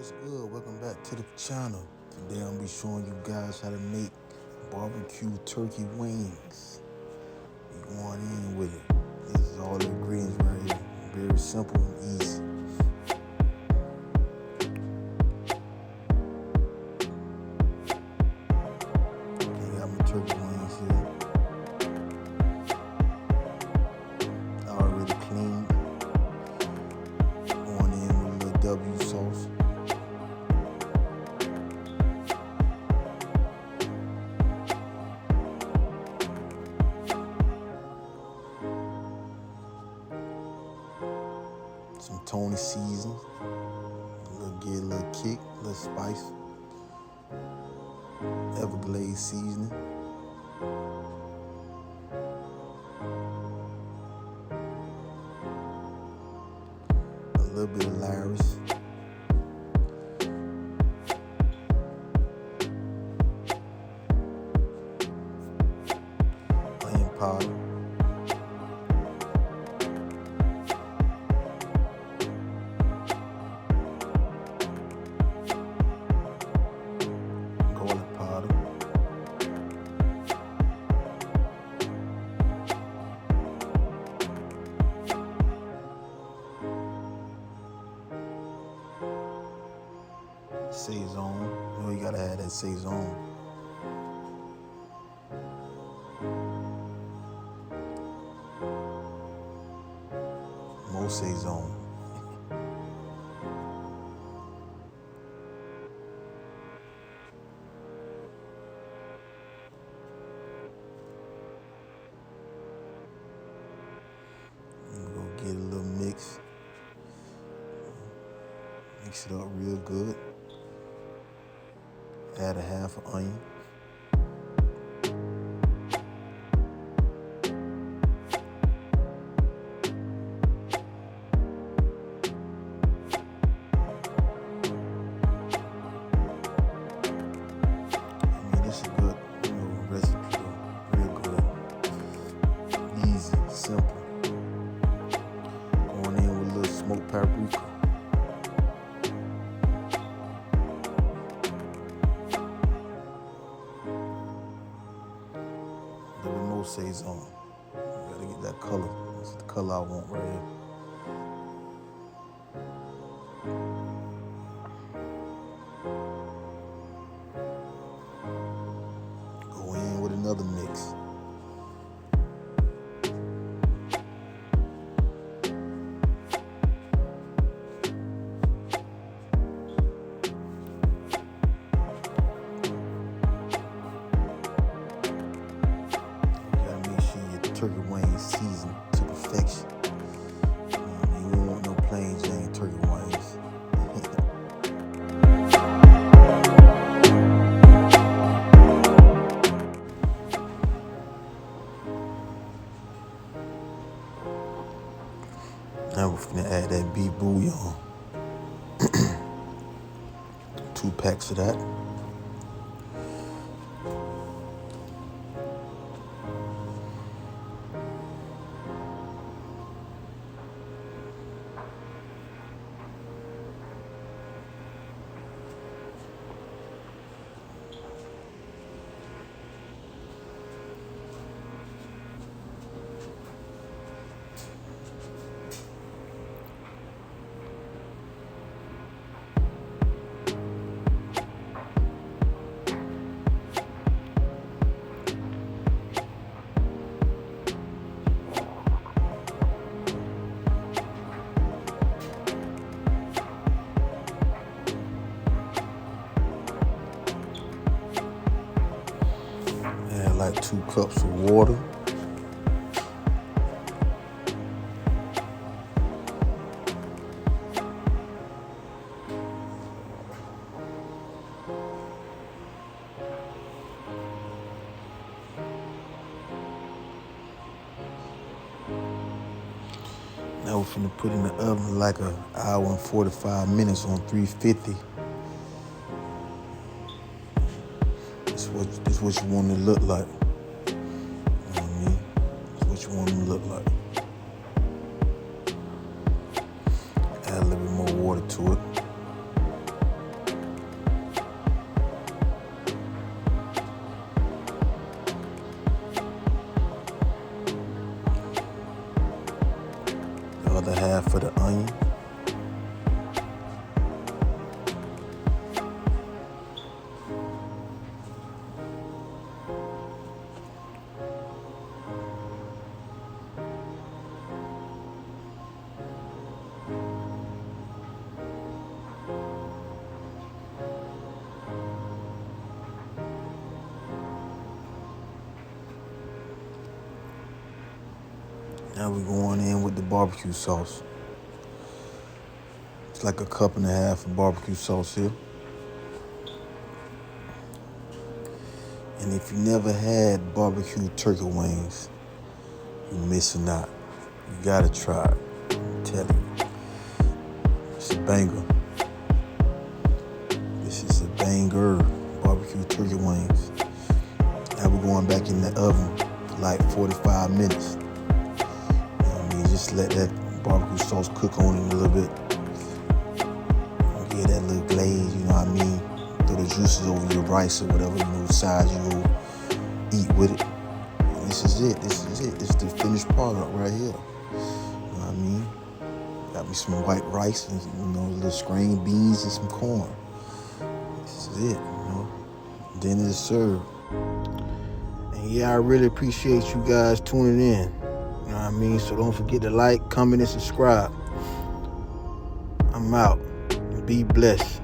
What's good? Welcome back to the channel. Today I'm gonna be showing you guys how to make barbecue turkey wings. We going in with it. This is all the ingredients right here. Very simple and easy. I got my turkey wings here. Already cleaned. Going in with a little W sauce. Some Tony seasoning, get a little kick, a little spice. Everglades seasoning. A little bit of Larry's. Onion powder. Garlic powder. Saison. You know you gotta have that saison. More saison. Go get a little mix. Mix it up real good. Add a half an onion. This is good, recipe, real good. Easy, simple. Going in with a little smoked paprika. A little more saison. Gotta get that color. That's the color I want right here. Go in with another mix. Turkey wings seasoned to perfection. You don't want no plain Jane turkey wings. Now we're gonna add that beef bouillon. 2 packs of that. Add like 2 cups of water. Now we're finna put in the oven like an hour and 45 minutes on 350. This is what you want it to look like. You know what I mean? This is what you want it to look like. Add a little bit more water to it. Now we're going in with the barbecue sauce. It's like a cup and a half of barbecue sauce here. And if you never had barbecue turkey wings, you're missing out. You gotta try it. I'm telling you. It's a banger. This is a banger, barbecue turkey wings. Now we're going back in the oven for like 45 minutes. You know what I mean? Just let that barbecue sauce cook on it a little bit. Get that little glaze, you know what I mean? Throw the juices over your rice or whatever, you know, size you go eat with it. And this is it. This is the finished product right here. You know what I mean? Got me some white rice and, you know, little string beans and some corn. This is it, you know. Dinner is served. And yeah, I really appreciate you guys tuning in. You know what I mean? So don't forget to like, comment, and subscribe. I'm out. Be blessed.